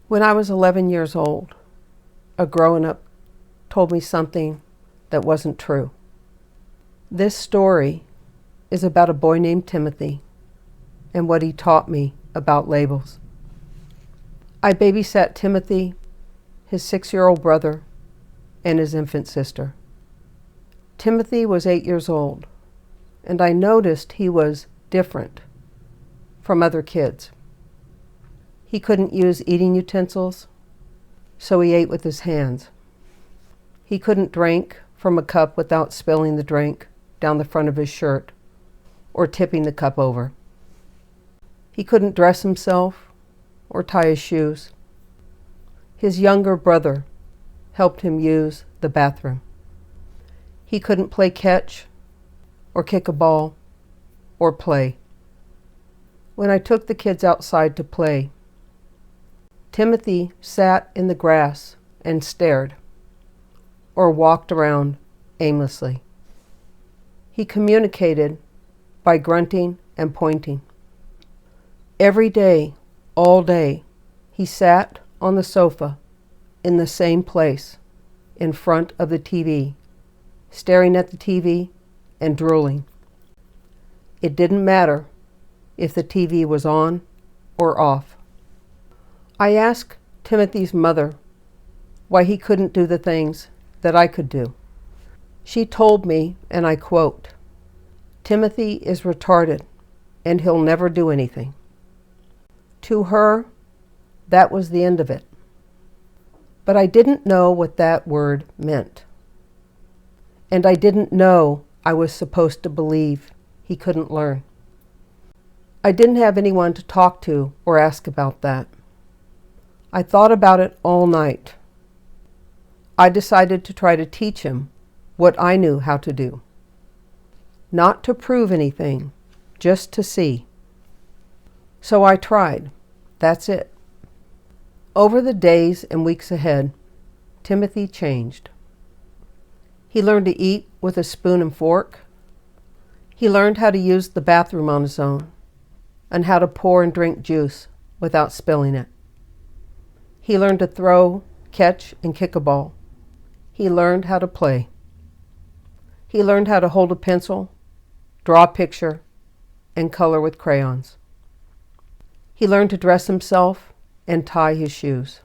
When I was 11 years old, a grown-up told me something that wasn't true. This story is about a boy named Timothy and what he taught me about labels. I babysat Timothy, his 6-year-old brother, and his infant sister. Timothy was 8 years old, and I noticed he was different from other kids. He couldn't use eating utensils, so he ate with his hands. He couldn't drink from a cup without spilling the drink down the front of his shirt or tipping the cup over. He couldn't dress himself or tie his shoes. His younger brother helped him use the bathroom. He couldn't play catch or kick a ball or play. When I took the kids outside to play, Timothy sat in the grass and stared or walked around aimlessly. He communicated by grunting and pointing. Every day, all day, he sat on the sofa in the same place in front of the TV, staring at the TV and drooling. It didn't matter if the TV was on or off. I asked Timothy's mother why he couldn't do the things that I could do. She told me, and I quote, "Timothy is retarded and he'll never do anything." To her, that was the end of it. But I didn't know what that word meant. And I didn't know I was supposed to believe he couldn't learn. I didn't have anyone to talk to or ask about that. I thought about it all night. I decided to try to teach him what I knew how to do. Not to prove anything, just to see. So I tried. That's it. Over the days and weeks ahead, Timothy changed. He learned to eat with a spoon and fork. He learned how to use the bathroom on his own and how to pour and drink juice without spilling it. He learned to throw, catch, and kick a ball. He learned how to play. He learned how to hold a pencil, draw a picture, and color with crayons. He learned to dress himself and tie his shoes.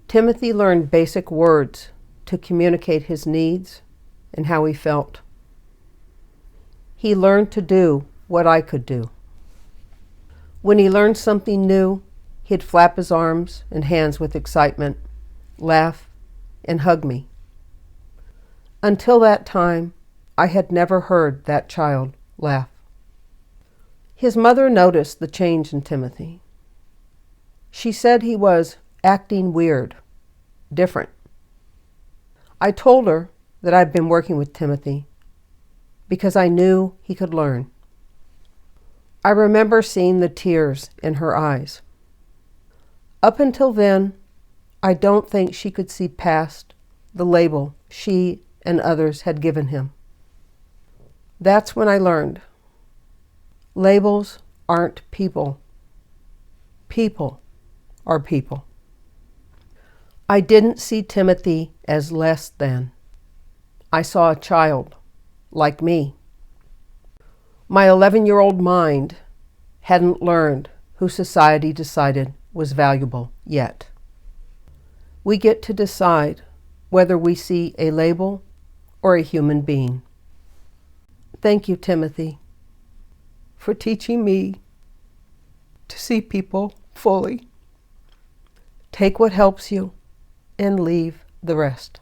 Timothy learned basic words to communicate his needs and how he felt. He learned to do what I could do. When he learned something new, he'd flap his arms and hands with excitement, laugh, and hug me. Until that time, I had never heard that child laugh. His mother noticed the change in Timothy. She said he was acting weird, different. I told her that I'd been working with Timothy because I knew he could learn. I remember seeing the tears in her eyes. Up until then, I don't think she could see past the label she and others had given him. That's when I learned. Labels aren't people. People are people. I didn't see Timothy as less than. I saw a child like me. My 11-year-old mind hadn't learned who society decided was valuable yet. We get to decide whether we see a label or a human being. Thank you, Timothy, for teaching me to see people fully. Take what helps you and leave the rest.